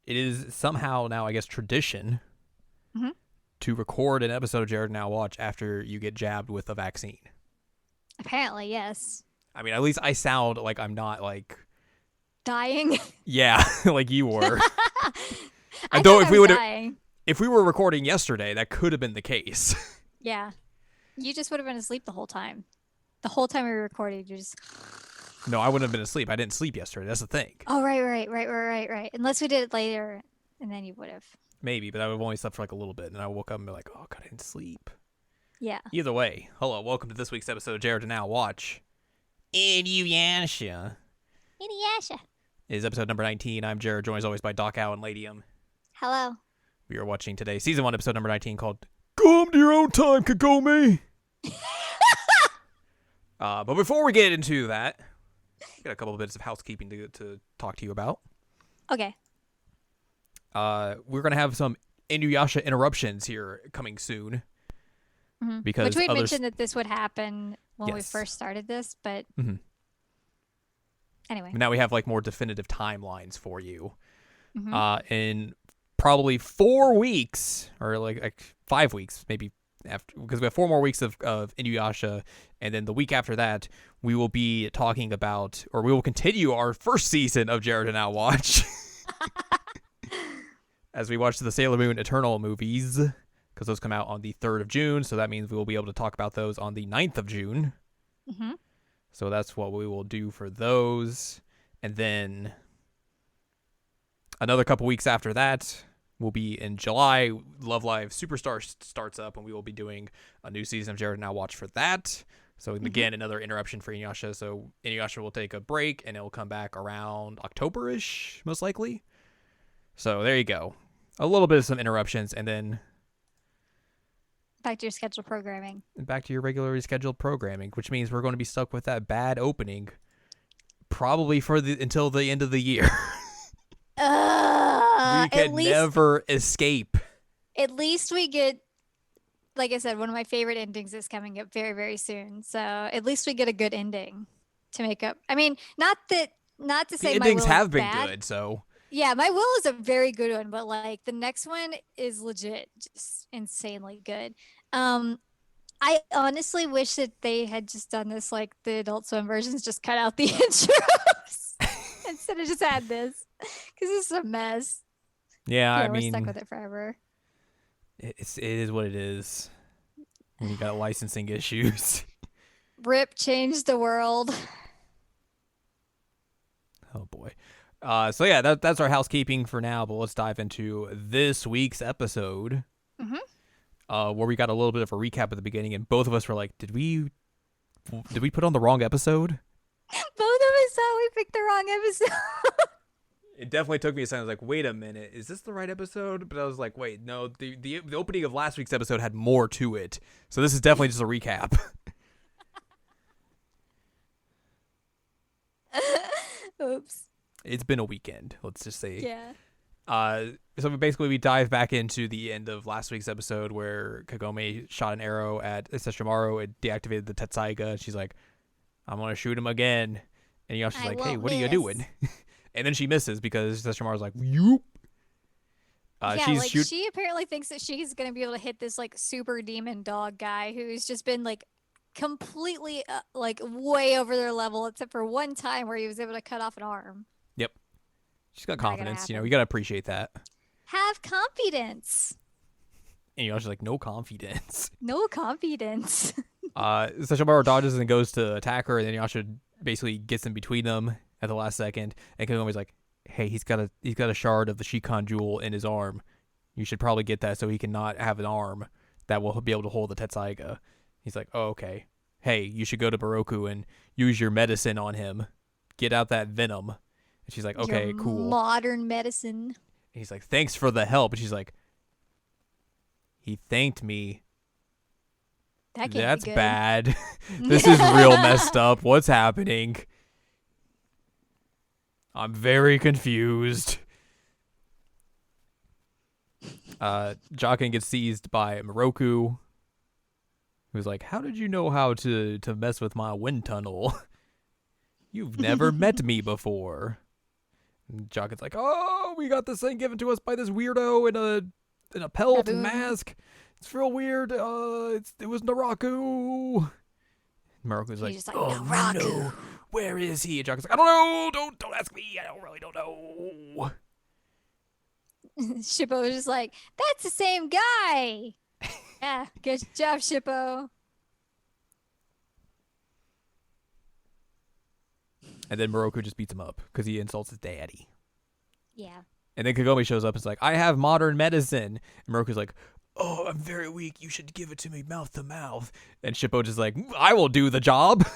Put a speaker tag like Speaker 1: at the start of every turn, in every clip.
Speaker 1: it is somehow now, I guess, tradition
Speaker 2: Hmm.
Speaker 1: to record an episode of Jared Now Watch after you get jabbed with a vaccine.
Speaker 2: Apparently, yes.
Speaker 1: I mean, at least I sound like I'm not like,
Speaker 2: Dying.
Speaker 1: yeah, like you were.
Speaker 2: I
Speaker 1: And though
Speaker 2: thought I was dying.
Speaker 1: if we were recording yesterday, that could have been the case.
Speaker 2: Yeah. You just would have been asleep the whole time. The whole time we were recording, you just.
Speaker 1: No, I wouldn't have been asleep. I didn't sleep yesterday. That's the thing.
Speaker 2: Oh, right. Unless we did it later, and then you would have.
Speaker 1: Maybe, but I would have only slept for like a little bit, and I woke up and be like, oh, God, I didn't sleep.
Speaker 2: Yeah.
Speaker 1: Either way, hello, welcome to this week's episode of Jared to Now Watch. Inuyasha.
Speaker 2: Inuyasha.
Speaker 1: It is episode number 19. I'm Jared, joined as always by Doc Owl and Ladium.
Speaker 2: Hello.
Speaker 1: We are watching today season 1, episode number 19, called Come to Your Own Time, Kagome. But before we get into that, I got a couple of bits of housekeeping to talk to you about.
Speaker 2: Okay.
Speaker 1: We're going to have some Inuyasha interruptions here coming soon.
Speaker 2: Mm-hmm.
Speaker 1: Because
Speaker 2: Which we
Speaker 1: others...
Speaker 2: mentioned that this would happen when we
Speaker 1: Yes.
Speaker 2: first started this, but anyway.
Speaker 1: Now we have like more definitive timelines for you.
Speaker 2: Mm-hmm.
Speaker 1: In probably 4 weeks, or like 5 weeks, maybe, after, because we have 4 more weeks of Inuyasha, and then the week after that, we will be talking about, or we will continue our first season of Jared and Now Watch. As we watch the Sailor Moon Eternal movies, because those come out on the 3rd of June, so that means we will be able to talk about those on the 9th of June.
Speaker 2: Mm-hmm.
Speaker 1: So that's what we will do for those. And then another couple weeks after that will be in July. Love Live Superstar starts up, and we will be doing a new season of Jared Now Watch for that. So again, another interruption for Inuyasha. So Inuyasha will take a break, and it will come back around October-ish, most likely. So there you go. A little bit of some interruptions, and then
Speaker 2: Back to your scheduled programming.
Speaker 1: back to your regularly scheduled programming, which means we're going to be stuck with that bad opening probably until the end of the year. We can never escape.
Speaker 2: At least we get, like I said, one of my favorite endings is coming up very, very soon. So at least we get a good ending to make up. I mean, not to
Speaker 1: The
Speaker 2: say my
Speaker 1: endings
Speaker 2: will
Speaker 1: have
Speaker 2: is
Speaker 1: been
Speaker 2: bad.
Speaker 1: good, so
Speaker 2: Yeah, my will is a very good one, but like the next one is legit, just insanely good. I honestly wish that they had just done this like the Adult Swim versions, just cut out the intros instead of just had this, because it's a mess.
Speaker 1: yeah,
Speaker 2: Yeah,
Speaker 1: I
Speaker 2: we're
Speaker 1: mean,
Speaker 2: stuck with it forever.
Speaker 1: it is what it is. When you got licensing issues.
Speaker 2: Rip changed the world.
Speaker 1: Oh boy. So yeah, that's our housekeeping for now. But let's dive into this week's episode, where we got a little bit of a recap at the beginning, and both of us were like, "Did we put on the wrong episode?"
Speaker 2: Both of us thought we picked the wrong episode.
Speaker 1: It definitely took me a second. I was like, "Wait a minute, is this the right episode?" But I was like, "Wait, no. The opening of last week's episode had more to it, so this is definitely just a recap."
Speaker 2: Oops.
Speaker 1: It's been a weekend, let's just say.
Speaker 2: Yeah.
Speaker 1: So basically we dive back into the end of last week's episode where Kagome shot an arrow at Sesshomaru. It deactivated the Tetsaiga. She's like, I'm going to shoot him again. And Yasha's like, hey, what are you doing? And then she misses because Sesshomaru's like, yoop.
Speaker 2: Yeah, like she apparently thinks that she's going to be able to hit this like super demon dog guy who's just been like completely like way over their level, except for one time where he was able to cut off an arm.
Speaker 1: Yep. She's got
Speaker 2: Not gonna
Speaker 1: confidence. You
Speaker 2: happen.
Speaker 1: got to appreciate that.
Speaker 2: Have confidence.
Speaker 1: And Yasha's like, no confidence.
Speaker 2: No confidence.
Speaker 1: Sesshomaru dodges and goes to attack her, and then Yasha basically gets in between them at the last second. And Kagome's like, hey, he's got a shard of the Shikan jewel in his arm. You should probably get that so he can not have an arm that will be able to hold the Tetsaiga. He's like, oh, okay. Hey, you should go to Baroku and use your medicine on him. Get out that venom. And she's like, okay,
Speaker 2: Your
Speaker 1: cool.
Speaker 2: Modern medicine.
Speaker 1: And he's like, thanks for the help. And she's like, he thanked me.
Speaker 2: That can't
Speaker 1: That's
Speaker 2: be good.
Speaker 1: bad. This is real messed up. What's happening? I'm very confused. Jockin gets seized by Moroku, who's like, how did you know how to mess with my wind tunnel? You've never met me before. And Jock is like, oh, we got this thing given to us by this weirdo in a pelt and
Speaker 2: Baboon.
Speaker 1: mask. It's real weird. It was Naraku. Moroku's
Speaker 2: He's
Speaker 1: like,
Speaker 2: just like,
Speaker 1: oh
Speaker 2: Naraku.
Speaker 1: no, where is he? And Jock is like, I don't know. Don't ask me. I don't know.
Speaker 2: Shippo was just like, that's the same guy. Yeah, good job, Shippo.
Speaker 1: And then Moroku just beats him up because he insults his daddy.
Speaker 2: Yeah.
Speaker 1: And then Kagome shows up and is like, I have modern medicine. And Moroku's like, oh, I'm very weak. You should give it to me mouth to mouth. And Shippo just like, I will do the job.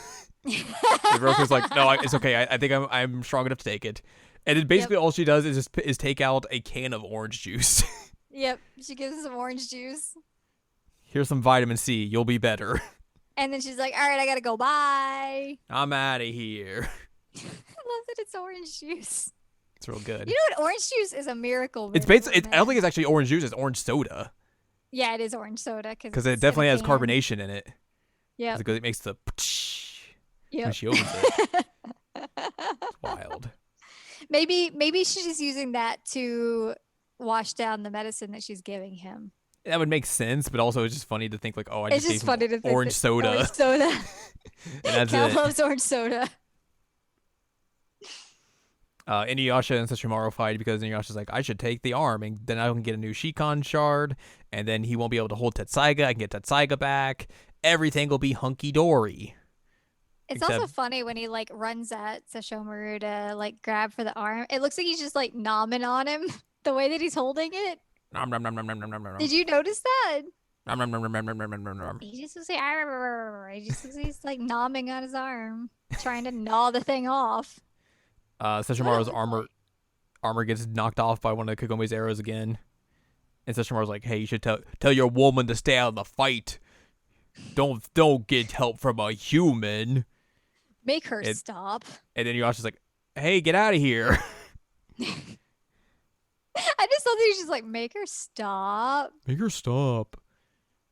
Speaker 1: And Moroku's like, no, it's okay. I think I'm strong enough to take it. And then basically all she does is take out a can of orange juice.
Speaker 2: Yep. She gives him some orange juice.
Speaker 1: Here's some vitamin C. You'll be better.
Speaker 2: And then she's like, all right, I gotta go. Bye.
Speaker 1: I'm out of here.
Speaker 2: I love that it's orange juice.
Speaker 1: It's real good.
Speaker 2: You know what? Orange juice is a miracle.
Speaker 1: It's basically, I don't think it's actually orange juice. It's orange soda.
Speaker 2: Yeah, it is orange soda.
Speaker 1: Because it definitely has carbonation in it.
Speaker 2: Yeah.
Speaker 1: Because it makes the when
Speaker 2: Yep.
Speaker 1: she opens it. It's wild.
Speaker 2: Maybe she's just using that to wash down the medicine that she's giving him.
Speaker 1: That would make sense, but also it's just funny to think like, oh, I
Speaker 2: It's
Speaker 1: just
Speaker 2: just
Speaker 1: gave
Speaker 2: funny
Speaker 1: him
Speaker 2: to think
Speaker 1: orange
Speaker 2: that
Speaker 1: soda.
Speaker 2: Orange soda.
Speaker 1: And that's
Speaker 2: Cal
Speaker 1: it.
Speaker 2: loves orange soda.
Speaker 1: Inuyasha and Sesshomaru fight because Inuyasha's like, I should take the arm, and then I can get a new Shikon shard, and then he won't be able to hold Tetsaiga. I can get Tetsaiga back. Everything will be hunky dory.
Speaker 2: It's
Speaker 1: Except-
Speaker 2: also funny when he like runs at Sesshomaru to like grab for the arm. It looks like he's just like nomming on him the way that he's holding it.
Speaker 1: Nom, nom, nom, nom, nom, nom, nom, nom.
Speaker 2: Did you notice that?
Speaker 1: Nom, nom, nom, nom, nom, nom, nom, nom, nom.
Speaker 2: He just was like, he just looks like he's like nomming on his arm, trying to gnaw the thing off.
Speaker 1: Sesshomaru's armor gets knocked off by one of Kagome's arrows again. And Sesshomaru's like, hey, you should tell your woman to stay out of the fight. Don't get help from a human.
Speaker 2: Make her stop.
Speaker 1: And then Yasha's like, hey, get out of here.
Speaker 2: I just thought that he was just like, make her stop.
Speaker 1: Make her stop.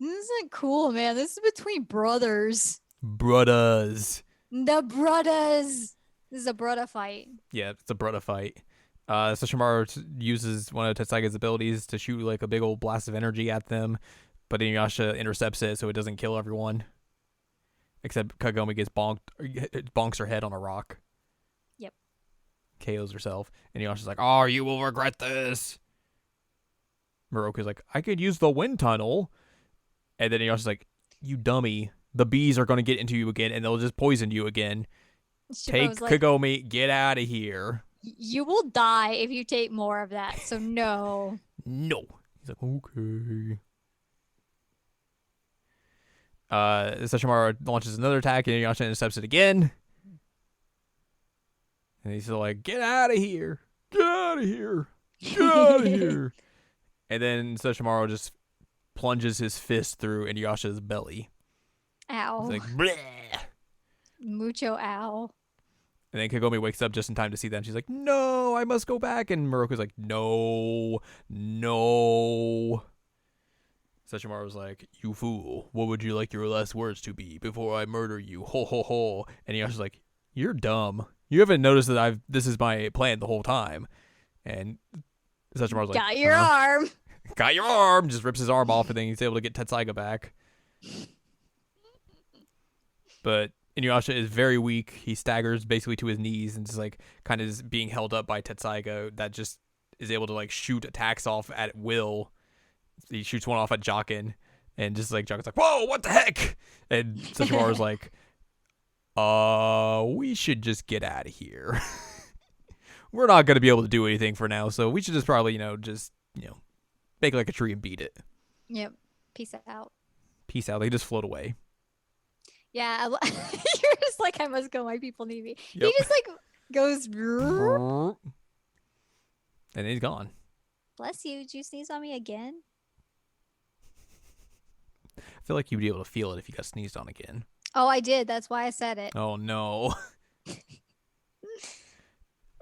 Speaker 2: This isn't cool, man. This is between brothers.
Speaker 1: Brothers.
Speaker 2: The brothers. This is a brother fight.
Speaker 1: Yeah, it's a brother fight. Sesshomaru uses one of Tetsaiga's abilities to shoot like a big old blast of energy at them, but Inuyasha intercepts it so it doesn't kill everyone. Except Kagome gets bonks her head on a rock.
Speaker 2: Yep.
Speaker 1: KOs herself. And Inuyasha's like, oh, you will regret this. Moroku's like, I could use the wind tunnel. And then Inuyasha's like, you dummy. The bees are going to get into you again and they'll just poison you again. Take Kagome, get out of here.
Speaker 2: You will die if you take more of that, so no.
Speaker 1: No. He's like, okay. Sesshomaru launches another attack and Inuyasha intercepts it again. And he's still like, get out of here. Get out of here. Get out of here. And then Sesshomaru just plunges his fist through Inuyasha's belly.
Speaker 2: Ow.
Speaker 1: He's like, bleh.
Speaker 2: Mucho ow.
Speaker 1: And then Kagome wakes up just in time to see that. And she's like, no, I must go back. And Moroku's like, no. Sesshomaru's like, you fool. What would you like your last words to be before I murder you? Ho, ho, ho. And Inuyasha's like, you're dumb. You haven't noticed that this is my plan the whole time. And Sesshomaru's like,
Speaker 2: got your arm.
Speaker 1: Got your arm. Just rips his arm off and then he's able to get Tetsaiga back. But Inuyasha is very weak. He staggers basically to his knees and just like kind of is being held up by Tetsaiga that just is able to like shoot attacks off at will. He shoots one off at Jokin and just like Jokin's like, whoa, what the heck? And Sesshomaru's like, we should just get out of here. We're not going to be able to do anything for now, so we should just probably, make like a tree and beat it.
Speaker 2: Yep. Peace out.
Speaker 1: Peace out. They just float away.
Speaker 2: Yeah. You're just like, I must go. My people need me.
Speaker 1: Yep.
Speaker 2: He just like goes.
Speaker 1: And then he's gone.
Speaker 2: Bless you. Did you sneeze on me again?
Speaker 1: I feel like you'd be able to feel it if you got sneezed on again.
Speaker 2: Oh, I did. That's why I said it.
Speaker 1: Oh, no.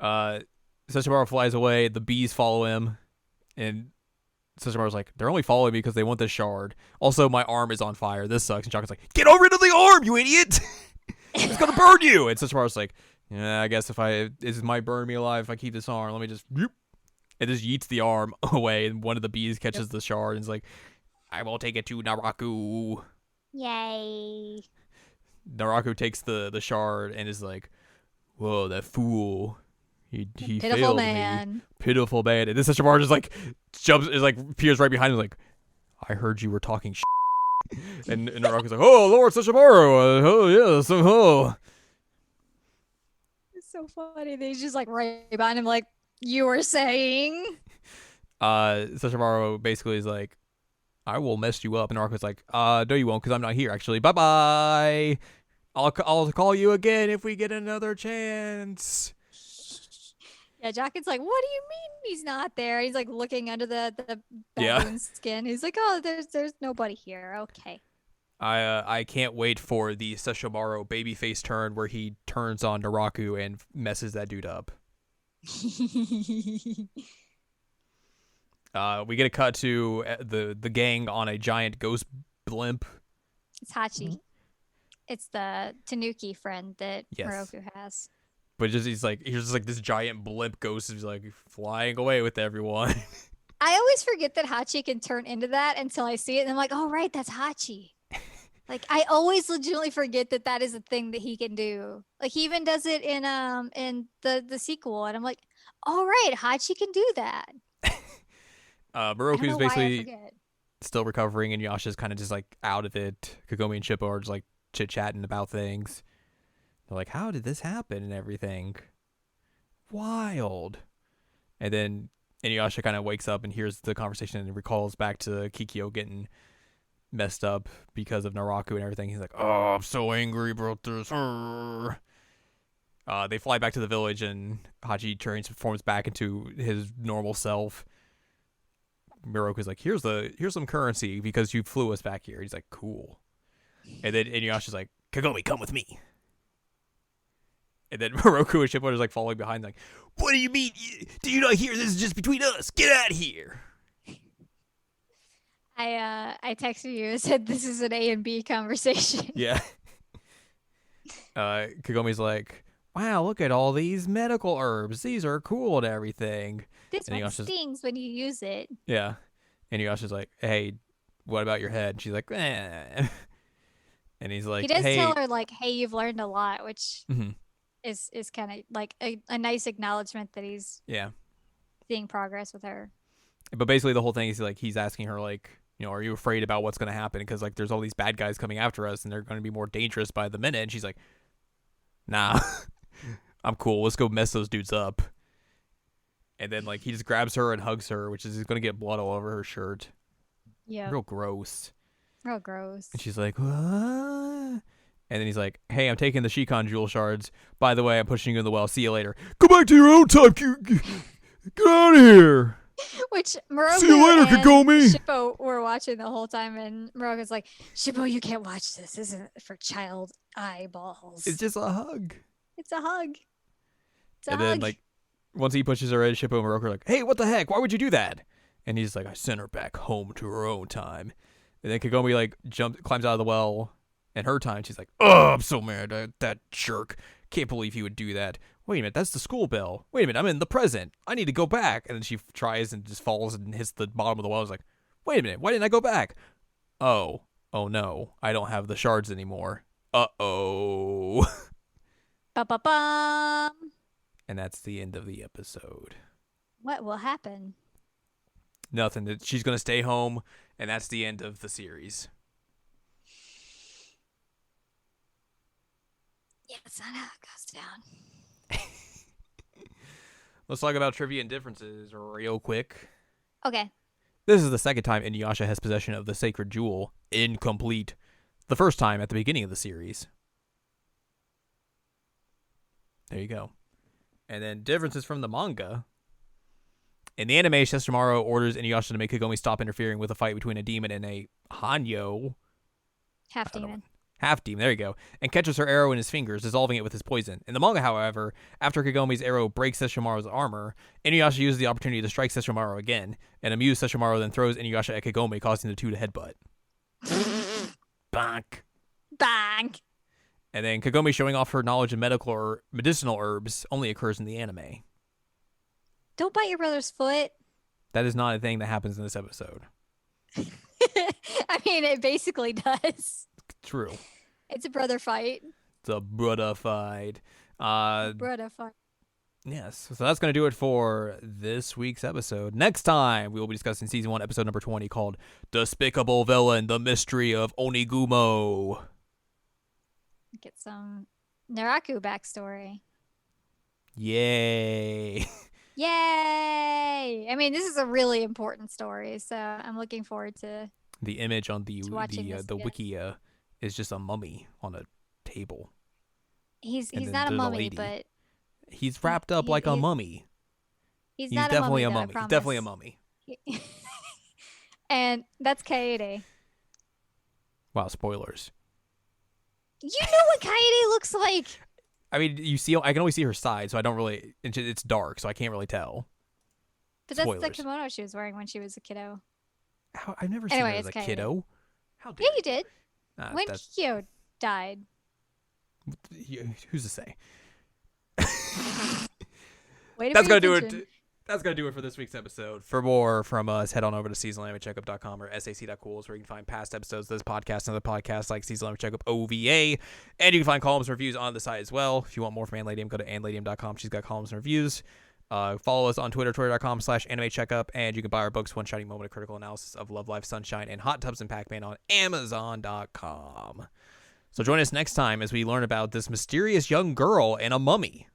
Speaker 1: Sesshomaru flies away. The bees follow him. And Sesshomaru's like, they're only following me because they want this shard. Also, my arm is on fire. This sucks. And Jokin's like, get rid of the arm, you idiot! It's going to burn you! And Sesshomaru's like, Yeah, I guess if this might burn me alive if I keep this arm. Let me just, whoop, and just yeets the arm away, and one of the bees
Speaker 2: Yep.
Speaker 1: catches the shard and is like, I will take it to Naraku.
Speaker 2: Yay.
Speaker 1: Naraku takes the shard and is like, whoa, that fool. He
Speaker 2: Pitiful
Speaker 1: failed me.
Speaker 2: man.
Speaker 1: Pitiful man. And this Sesshomaru just like jumps, is like, appears right behind him, like, I heard you were talking and Naraku's like, oh, Lord Sesshomaru. Oh, yes. Oh.
Speaker 2: It's so funny. They just like right behind him, like, you were saying.
Speaker 1: Sesshomaru basically is like, I will mess you up. And Naraku's like, no, you won't, because I'm not here, actually. Bye bye. I'll call you again if we get another chance.
Speaker 2: Yeah, Jockin's like, what do you mean he's not there? He's like looking under the
Speaker 1: Yeah.
Speaker 2: baboon skin. He's like, oh, there's nobody here. Okay.
Speaker 1: I can't wait for the Sesshomaru babyface turn where he turns on Naraku and messes that dude up. We get a cut to the gang on a giant ghost blimp.
Speaker 2: It's Hachi. It's the Tanuki friend that
Speaker 1: Yes.
Speaker 2: Moroku has.
Speaker 1: But he's just like this giant blimp ghost is like flying away with everyone.
Speaker 2: I always forget that Hachi can turn into that until I see it, and I'm like, oh right, that's Hachi. Like I always legitimately forget that is a thing that he can do. Like he even does it in the sequel, and I'm like, all right, Hachi can do that. I don't
Speaker 1: Moroku's
Speaker 2: know why I
Speaker 1: basically
Speaker 2: forget.
Speaker 1: still recovering, and Yasha's kind of just like out of it. Kagome and Shippo are just like chit chatting about things. They're like, how did this happen and everything? Wild. And then Inuyasha kind of wakes up and hears the conversation and recalls back to Kikyo getting messed up because of Naraku and everything. He's like, oh, I'm so angry about this. They fly back to the village and Hachi transforms back into his normal self. Miroku's like, here's some currency because you flew us back here. He's like, cool. And then Inuyasha's like, Kagome, come with me. And then Moroku and Shippo are just like following behind, like, what do you mean? Do you not hear this is just between us? Get out of here.
Speaker 2: I texted you and said this is an A and B conversation.
Speaker 1: Yeah. Kagome's like, wow, look at all these medical herbs. These are cool and everything.
Speaker 2: This
Speaker 1: And
Speaker 2: one
Speaker 1: Inuyasha's,
Speaker 2: stings when you use it.
Speaker 1: yeah. And Inuyasha's like, hey, what about your head? She's like, eh. And he's like,
Speaker 2: He does
Speaker 1: hey.
Speaker 2: tell her like, hey, you've learned a lot, which
Speaker 1: Mhm.
Speaker 2: is kind of like a nice acknowledgement that he's
Speaker 1: Yeah.
Speaker 2: seeing progress with her.
Speaker 1: But basically the whole thing is like he's asking her like, you know, are you afraid about what's going to happen? Because like there's all these bad guys coming after us and they're going to be more dangerous by the minute. And she's like, nah, I'm cool. Let's go mess those dudes up. And then like he just grabs her and hugs her, which is going to get blood all over her shirt.
Speaker 2: Yeah.
Speaker 1: Real gross.
Speaker 2: Real gross.
Speaker 1: And she's like, what? And then he's like, hey, I'm taking the Shikon jewel shards. By the way, I'm pushing you in the well. See you later. Go back to your own time. Get out of here.
Speaker 2: Which Moroku
Speaker 1: See you later,
Speaker 2: and
Speaker 1: Kagome.
Speaker 2: Shippo were watching the whole time, and Moroku's like, Shippo, you can't watch this. This isn't for child eyeballs.
Speaker 1: It's just a hug.
Speaker 2: It's a hug. It's a
Speaker 1: And
Speaker 2: hug.
Speaker 1: then like once he pushes her in, Shippo and Moroku are like, hey, what the heck? Why would you do that? And he's like, I sent her back home to her own time. And then Kagome like climbs out of the well in her time. She's like, oh, I'm so mad at that jerk. Can't believe he would do that. Wait a minute, that's the school bell. Wait a minute, I'm in the present. I need to go back. And then she tries and just falls and hits the bottom of the well. It's like, wait a minute, why didn't I go back? Oh no, I don't have the shards anymore. Uh-oh.
Speaker 2: Ba-ba-bum.
Speaker 1: And that's the end of the episode.
Speaker 2: What will happen?
Speaker 1: Nothing. She's going to stay home, and that's the end of the series.
Speaker 2: Yeah, that's not how it goes down.
Speaker 1: Let's talk about trivia and differences real quick.
Speaker 2: Okay.
Speaker 1: This is the second time Inuyasha has possession of the sacred jewel, incomplete. The first time at the beginning of the series. There you go. And then differences from the manga. In the anime, Sesshomaru orders Inuyasha to make Kagome stop interfering with a fight between a demon and a Hanyo.
Speaker 2: Half demon.
Speaker 1: Half demon, there you go. And catches her arrow in his fingers, dissolving it with his poison. In the manga, however, after Kagome's arrow breaks Sesshomaru's armor, Inuyasha uses the opportunity to strike Sesshomaru again. And amused, Sesshomaru then throws Inuyasha at Kagome, causing the two to headbutt. Bonk.
Speaker 2: Bang.
Speaker 1: And then Kagome showing off her knowledge of medical or medicinal herbs only occurs in the anime.
Speaker 2: Don't bite your brother's foot.
Speaker 1: That is not a thing that happens in this episode.
Speaker 2: I mean, it basically does.
Speaker 1: True.
Speaker 2: It's a brother fight.
Speaker 1: It's a brother fight.
Speaker 2: Brother fight.
Speaker 1: Yes. So that's going to do it for this week's episode. Next time, we will be discussing season 1, episode number 20, called Despicable Villain, The Mystery of Onigumo.
Speaker 2: Get some Naraku backstory.
Speaker 1: Yay.
Speaker 2: Yay! I mean, this is a really important story, so I'm looking forward to
Speaker 1: The image on the
Speaker 2: watching this again.
Speaker 1: wiki is just a mummy on a table.
Speaker 2: He's
Speaker 1: And then
Speaker 2: not a
Speaker 1: there's a
Speaker 2: mummy,
Speaker 1: lady.
Speaker 2: but
Speaker 1: He's wrapped up like a mummy.
Speaker 2: he's
Speaker 1: He's
Speaker 2: not
Speaker 1: definitely
Speaker 2: a
Speaker 1: a
Speaker 2: mummy.
Speaker 1: mummy.
Speaker 2: Though, I
Speaker 1: He's definitely a
Speaker 2: promise.
Speaker 1: mummy.
Speaker 2: And that's Kaede.
Speaker 1: Wow, spoilers.
Speaker 2: You know what Kaede looks like?
Speaker 1: I mean, I can only see her side, so I don't really. It's dark, so I can't really tell.
Speaker 2: But that's
Speaker 1: Spoilers.
Speaker 2: the kimono she was wearing when she was a kiddo.
Speaker 1: I've never seen
Speaker 2: Anyway,
Speaker 1: her as a
Speaker 2: it's Kaede.
Speaker 1: kiddo. How dare
Speaker 2: Yeah, you did. When
Speaker 1: that's,
Speaker 2: Kyo died.
Speaker 1: who's to say?
Speaker 2: Way to
Speaker 1: That's
Speaker 2: pay
Speaker 1: gonna do
Speaker 2: attention.
Speaker 1: it. That's gonna do it for this week's episode. For more from us, head on over to seasonalanimecheckup.com or sac.cool, where you can find past episodes of this podcast and other podcasts like Season Lanime Checkup OVA, and you can find columns and reviews on the site as well. If you want more from Anladium, go to anladium.com. She's got columns and reviews. Follow us on Twitter, twitter.com/animecheckup, and you can buy our books, One Shining Moment, a critical analysis of Love, Life, Sunshine, and Hot Tubs and Pac-Man on Amazon.com. So join us next time as we learn about this mysterious young girl and a mummy.